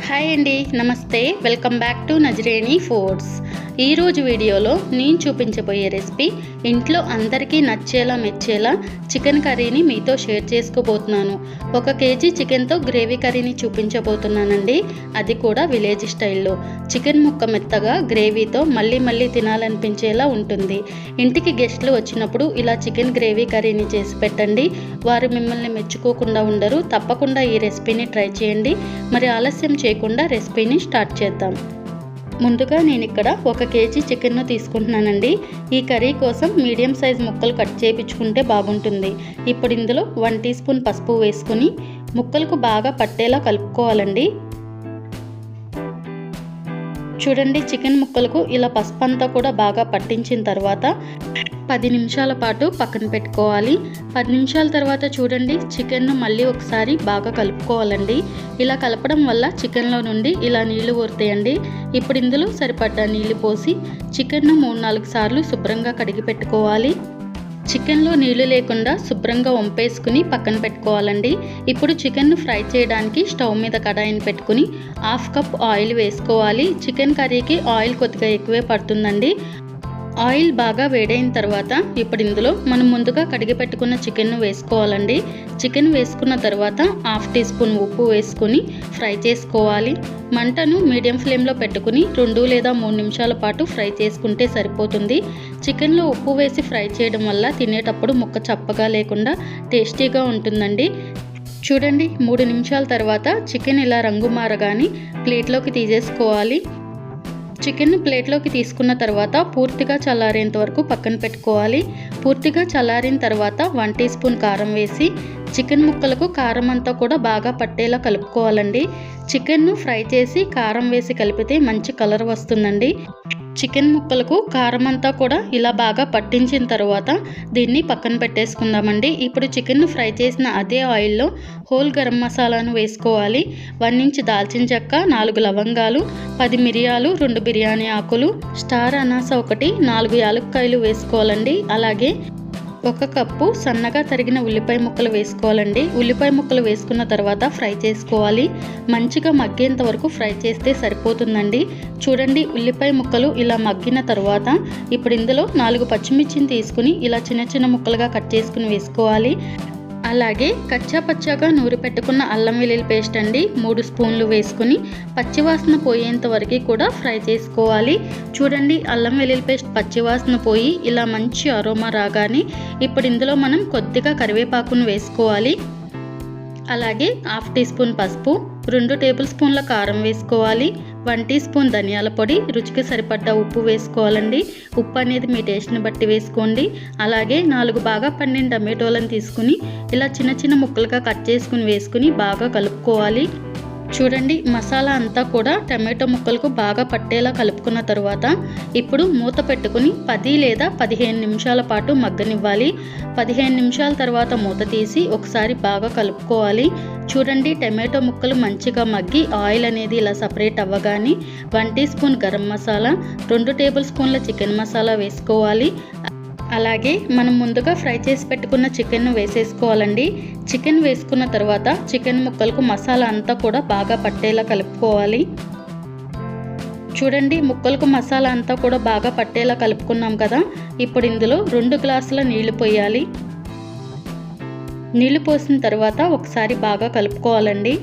Hi అండి, నమస్తే. Welcome back to నజరేని ఫుడ్స్. ఈరోజు వీడియోలో నేను చూపించబోయే రెసిపీ ఇంట్లో అందరికీ నచ్చేలా మెచ్చేలా చికెన్ కర్రీని మీతో షేర్ చేసుకోబోతున్నాను. 1 కేజీ చికెన్తో గ్రేవీ కర్రీని చూపించబోతున్నానండి. అది కూడా విలేజ్ స్టైల్లో. చికెన్ ముక్క మెత్తగా గ్రేవీతో మళ్ళీ తినాలనిపించేలా ఉంటుంది. ఇంటికి గెస్ట్లు వచ్చినప్పుడు ఇలా చికెన్ గ్రేవీ కర్రీని చేసి పెట్టండి. వారు మిమ్మల్ని మెచ్చుకోకుండా ఉండరు. తప్పకుండా ఈ రెసిపీని ట్రై చేయండి. మరి ఆలస్యం చేయకుండా రెసిపీని స్టార్ట్ చేద్దాం. ముందుగా నేను ఇక్కడ 1 కేజీ చికెన్ను తీసుకుంటున్నానండి. ఈ కర్రీ కోసం మీడియం సైజ్ ముక్కలు కట్ చేయించుకుంటే బాగుంటుంది. ఇప్పుడు ఇందులో 1 టీ స్పూన్ పసుపు వేసుకుని ముక్కలకు బాగా పట్టేలా కలుపుకోవాలండి. చూడండి, చికెన్ ముక్కలకు ఇలా పసుపు అంతా కూడా బాగా పట్టించిన తర్వాత 10 నిమిషాల పాటు పక్కన పెట్టుకోవాలి. 10 నిమిషాల తర్వాత చూడండి, చికెన్ను మళ్ళీ ఒకసారి బాగా కలుపుకోవాలండి. ఇలా కలపడం వల్ల చికెన్లో నుండి ఇలా నీళ్లు ఊరుతాయండి. ఇప్పుడు ఇందులో సరిపడ్డ నీళ్లు పోసి చికెన్ను 3-4 సార్లు శుభ్రంగా కడిగి పెట్టుకోవాలి. చికెన్లో నీళ్లు లేకుండా శుభ్రంగా వంపేసుకుని పక్కన పెట్టుకోవాలండి. ఇప్పుడు చికెన్ను ఫ్రై చేయడానికి స్టవ్ మీద కడాయిని పెట్టుకుని 1/2 కప్ ఆయిల్ వేసుకోవాలి. చికెన్ కర్రీకి ఆయిల్ కొద్దిగా ఎక్కువే పడుతుందండి. ఆయిల్ బాగా వేడైన తర్వాత ఇప్పుడు ఇందులో మనం ముందుగా కడిగి పెట్టుకున్న చికెన్ను వేసుకోవాలండి. చికెన్ వేసుకున్న తర్వాత 1/2 టీ స్పూన్ ఉప్పు వేసుకుని ఫ్రై చేసుకోవాలి. మంటను మీడియం ఫ్లేమ్లో పెట్టుకుని 2 లేదా 3 నిమిషాల పాటు ఫ్రై చేసుకుంటే సరిపోతుంది. చికెన్లో ఉప్పు వేసి ఫ్రై చేయడం వల్ల తినేటప్పుడు ముక్క చప్పగా లేకుండా టేస్టీగా ఉంటుందండి. చూడండి, 3 నిమిషాల తర్వాత చికెన్ ఇలా రంగు మారగానే ప్లేట్లోకి తీసేసుకోవాలి. చికెన్ ప్లేట్లోకి తీసుకున్న తర్వాత పూర్తిగా చల్లారేంత వరకు పక్కన పెట్టుకోవాలి. పూర్తిగా చల్లారిన తర్వాత 1 టీ స్పూన్ కారం వేసి చికెన్ ముక్కలకు కారం అంతా కూడా బాగా పట్టేలా కలుపుకోవాలండి. చికెన్ను ఫ్రై చేసి కారం వేసి కలిపితే మంచి కలర్ వస్తుందండి. చికెన్ ముక్కలకు కారం అంతా కూడా ఇలా బాగా పట్టించిన తర్వాత దీన్ని పక్కన పెట్టేసుకుందామండి. ఇప్పుడు చికెన్ను ఫ్రై చేసిన అదే ఆయిల్లో హోల్ గరం మసాలాను వేసుకోవాలి. 1 ఇంచ్ దాల్చిన చెక్క, 4 లవంగాలు, 10 మిరియాలు, 2 బిర్యానీ ఆకులు, స్టార్ అనాస 1, 4 యాలక్కాయలు వేసుకోవాలండి. అలాగే 1 కప్పు సన్నగా తరిగిన ఉల్లిపాయ ముక్కలు వేసుకోవాలండి. ఉల్లిపాయ ముక్కలు వేసుకున్న తర్వాత ఫ్రై చేసుకోవాలి. మంచిగా మగ్గేంత వరకు ఫ్రై చేస్తే సరిపోతుందండి. చూడండి, ఉల్లిపాయ ముక్కలు ఇలా మగ్గిన తర్వాత ఇప్పుడు ఇందులో 4 పచ్చిమిర్చిని తీసుకుని ఇలా చిన్న ముక్కలుగా కట్ చేసుకుని వేసుకోవాలి. అలాగే కచ్చా పచ్చాగా నూరి పెట్టుకున్న అల్లం వెల్లుల్లి పేస్ట్ అండి 3 స్పూన్లు వేసుకుని పచ్చివాసన పోయేంత వరకు కూడా ఫ్రై చేసుకోవాలి. చూడండి, అల్లం వెల్లుల్లి పేస్ట్ పచ్చివాసన పోయి ఇలా మంచి అరోమా రాగానే ఇప్పుడు ఇందులో మనం కొద్దిగా కరివేపాకును వేసుకోవాలి. అలాగే 1/2 టీ స్పూన్ పసుపు, 2 టేబుల్ స్పూన్ల కారం వేసుకోవాలి. 1 టీ స్పూన్ ధనియాల పొడి, రుచికి సరిపడ్డ ఉప్పు వేసుకోవాలండి. ఉప్పు అనేది మీ టేస్ట్ని బట్టి వేసుకోండి. అలాగే 4 బాగా పండిన టమాటోలను తీసుకుని ఇలా చిన్న ముక్కలుగా కట్ చేసుకుని వేసుకుని బాగా కలుపుకోవాలి. చూడండి, మసాలా అంతా కూడా టమాటో ముక్కలకు బాగా పట్టేలా కలుపుకున్న తర్వాత ఇప్పుడు మూత పెట్టుకుని 10 లేదా 15 నిమిషాల పాటు మగ్గనివ్వాలి. 15 నిమిషాల తర్వాత మూత తీసి ఒకసారి బాగా కలుపుకోవాలి. చూడండి, టమాటో ముక్కలు మంచిగా మగ్గి ఆయిల్ అనేది ఇలా సపరేట్ అవ్వగానే 1 teaspoon garam masala, 2 table స్పూన్ల చికెన్ మసాలా వేసుకోవాలి. అలాగే మనం ముందుగా ఫ్రై చేసి పెట్టుకున్న చికెన్ను వేసేసుకోవాలండి. చికెన్ వేసుకున్న తర్వాత చికెన్ ముక్కలకు మసాలా అంతా కూడా బాగా పట్టేలా కలుపుకోవాలి. చూడండి, ముక్కలకు మసాలా అంతా కూడా బాగా పట్టేలా కలుపుకున్నాం కదా. ఇప్పుడు ఇందులో 2 గ్లాసుల నీళ్లు పోయాలి. నీళ్లు పోసిన తర్వాత ఒకసారి బాగా కలుపుకోవాలండి.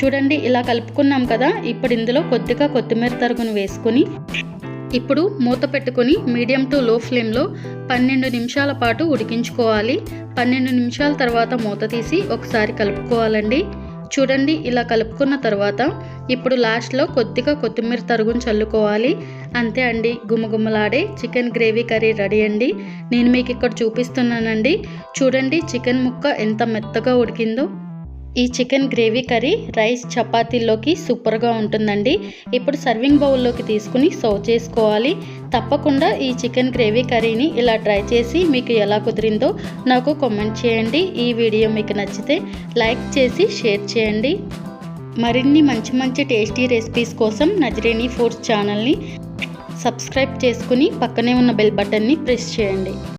చూడండి, ఇలా కలుపుకున్నాం కదా. ఇప్పుడు ఇందులో కొద్దిగా కొత్తిమీర తరుగును వేసుకుని ఇప్పుడు మూత పెట్టుకుని మీడియం టు లో ఫ్లేమ్లో 12 నిమిషాల పాటు ఉడికించుకోవాలి. 12 నిమిషాల తర్వాత మూత తీసి ఒకసారి కలుపుకోవాలండి. చూడండి, ఇలా కలుపుకున్న తర్వాత ఇప్పుడు లాస్ట్లో కొద్దిగా కొత్తిమీర తరుగును చల్లుకోవాలి. అంతే అండి, గుమగుమలాడే చికెన్ గ్రేవీ కర్రీ రెడీ అండి. నేను మీకు ఇక్కడ చూపిస్తున్నానండి. చూడండి, చికెన్ ముక్క ఎంత మెత్తగా ఉడికిందో. ఈ చికెన్ గ్రేవీ కర్రీ రైస్ చపాతీల్లోకి సూపర్గా ఉంటుందండి. ఇప్పుడు సర్వింగ్ బౌల్లోకి తీసుకుని సర్వ్ చేసుకోవాలి. తప్పకుండా ఈ చికెన్ గ్రేవీ కర్రీని ఇలా ట్రై చేసి మీకు ఎలా కుదిరిందో నాకు కామెంట్ చేయండి. ఈ వీడియో మీకు నచ్చితే లైక్ చేసి షేర్ చేయండి. మరిన్ని మంచి టేస్టీ రెసిపీస్ కోసం నజరేని ఫుడ్స్ ఛానల్ని సబ్స్క్రైబ్ చేసుకుని పక్కనే ఉన్న బెల్ బటన్ని ప్రెస్ చేయండి.